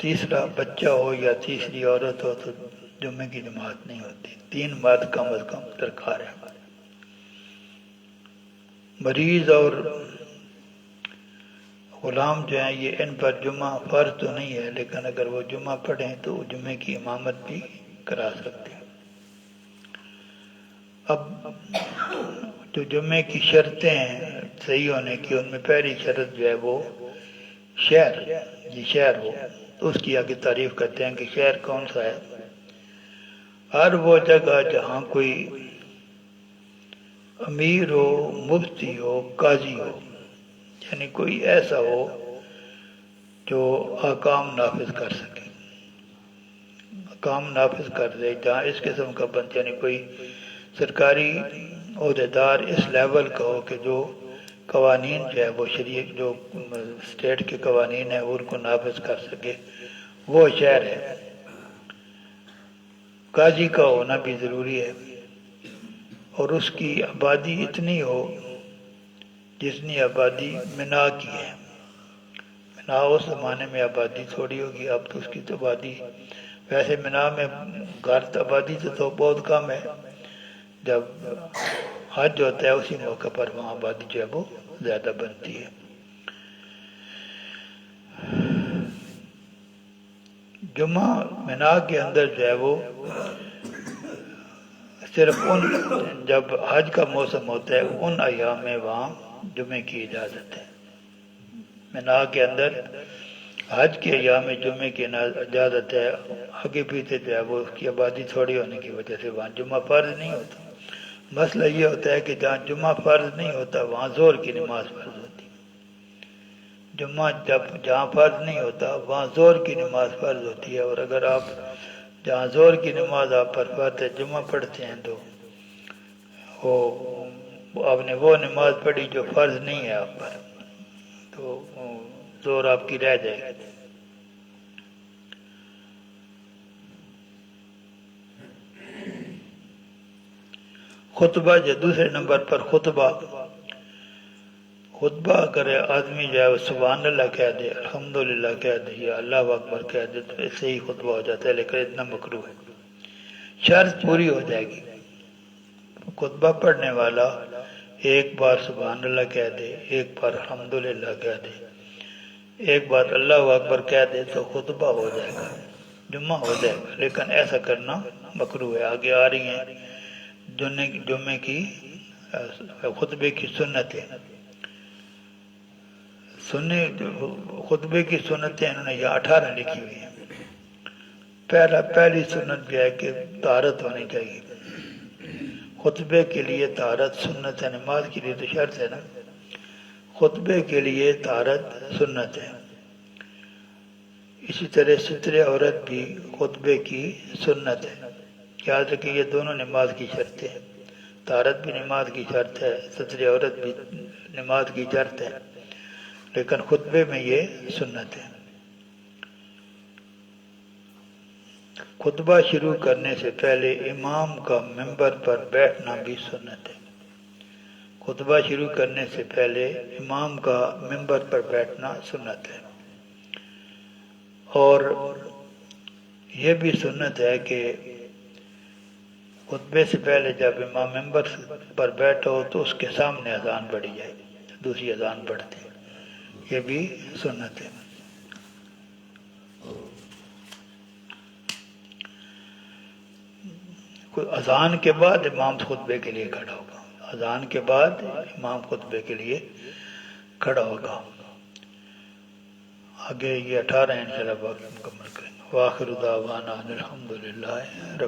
تیسرا بچہ ہو یا تیسری عورت ہو تو جمعے کی جماعت نہیں ہوتی. 3 بات کم از کم درکار ہے. مریض اور غلام جو ہیں یہ ان پر جمعہ فرض تو نہیں ہے، لیکن اگر وہ جمعہ پڑھیں تو جمعے کی امامت بھی کرا سکتے ہیں. اب جو جمعے کی شرطیں ہیں صحیح ہونے کی، ان میں پہلی شرط جو ہے وہ شہر، یہ شہر ہو. تو اس کی آگے تعریف کرتے ہیں کہ شہر کون سا ہے. ہر وہ جگہ جہاں کوئی امیر ہو، مفتی ہو، قاضی ہو، یعنی کوئی ایسا ہو جو احکام نافذ کر سکے، احکام نافذ کر دے. جہاں اس قسم کا بند، یعنی کوئی سرکاری عہدیدار اس لیول کا ہو کہ جو قوانین جو ہے وہ شریعت، جو اسٹیٹ کے قوانین ہیں ان کو نافذ کر سکے، وہ شہر ہے. قاضی کا ہونا بھی ضروری ہے، اور اس کی آبادی اتنی ہو جتنی آبادی منا کی ہے. منا اس زمانے میں آبادی تھوڑی ہوگی، اب تو اس کی آبادی، ویسے منا میں گھر آبادی تو بہت کم ہے. جب حج ہوتا ہے اسی موقع پر وہاں آبادی جو ہے وہ زیادہ بنتی ہے. جمعہ منا کے اندر جو ہے وہ صرف جب حج کا موسم ہوتا ہے ان ایام میں وہاں جمعے کی اجازت ہے. منا کے اندر حج کے ایام میں جمعے کی اجازت ہے. آگے پیچھے جو ہے وہ اس کی آبادی تھوڑی ہونے کی وجہ سے وہاں جمعہ فرض نہیں ہوتا. مسئلہ یہ ہوتا ہے کہ جہاں جمعہ فرض نہیں ہوتا وہاں ظہر کی نماز فرض ہوتی. جمعہ جہاں فرض نہیں ہوتا وہاں ظہر کی نماز فرض ہوتی ہے. اور اگر آپ جہاں ظہر کی نماز آپ پر فرض ہے جمعہ پڑھتے ہیں تو آپ نے وہ نماز پڑھی جو فرض نہیں ہے آپ پر، تو ظہر آپ کی رہ جائے گی. خطبہ جو دوسرے نمبر پر خطبہ اگر آدمی جو ہے وہ سبحان اللہ کہہ دے، الحمدللہ کہہ دے یا اللہ اکبر کہہ دے تو اس سے ہی خطبہ ہو جاتا ہے، لیکن اتنا مکروہ ہے. شرط پوری ہو جائے گی. خطبہ پڑھنے والا ایک بار سبحان اللہ کہہ دے، ایک بار الحمدللہ کہہ دے، ایک بار اللہ اکبر کہہ دے تو خطبہ ہو جائے گا، جمعہ ہو جائے گا. لیکن ایسا کرنا مکروہ ہے. آگے آ رہی ہیں جمعے کی خطبے کی سنتیں. خطبے کی سنتیں انہوں نے یہ 18 لکھی ہوئی ہیں. پہلی سنت یہ ہے کہ طہارت ہونی چاہیے. خطبے کے لیے طہارت سنت ہے، نماز کے لیے تو شرط ہے نا. خطبے کے لیے طہارت سنت ہے. اسی طرح ستر عورت بھی خطبے کی سنت ہے. یاد رکھیں یہ دونوں نماز کی شرطیں ہیں. طہارت بھی نماز کی شرط ہے، ستر عورت بھی نماز کی شرط ہے، لیکن خطبے میں یہ سنت ہے. خطبہ شروع کرنے سے پہلے امام کا ممبر پر بیٹھنا بھی سنت ہے. خطبہ شروع کرنے سے پہلے امام کا ممبر پر بیٹھنا سنت ہے. اور یہ بھی سنت ہے کہ خطبے سے پہلے جب امام ممبر پر بیٹھا ہو تو اس کے سامنے اذان پڑھی جائے، دوسری اذان پڑھتے ہیں، یہ بھی سنت ہے. اذان کے بعد امام خطبے کے لیے کھڑا ہوگا. اذان کے بعد امام خطبے کے لیے کھڑا ہوگا. آگے یہ 18 انشاءاللہ باقی مکمل کریں گے. وآخر دعوانا الحمدللہ.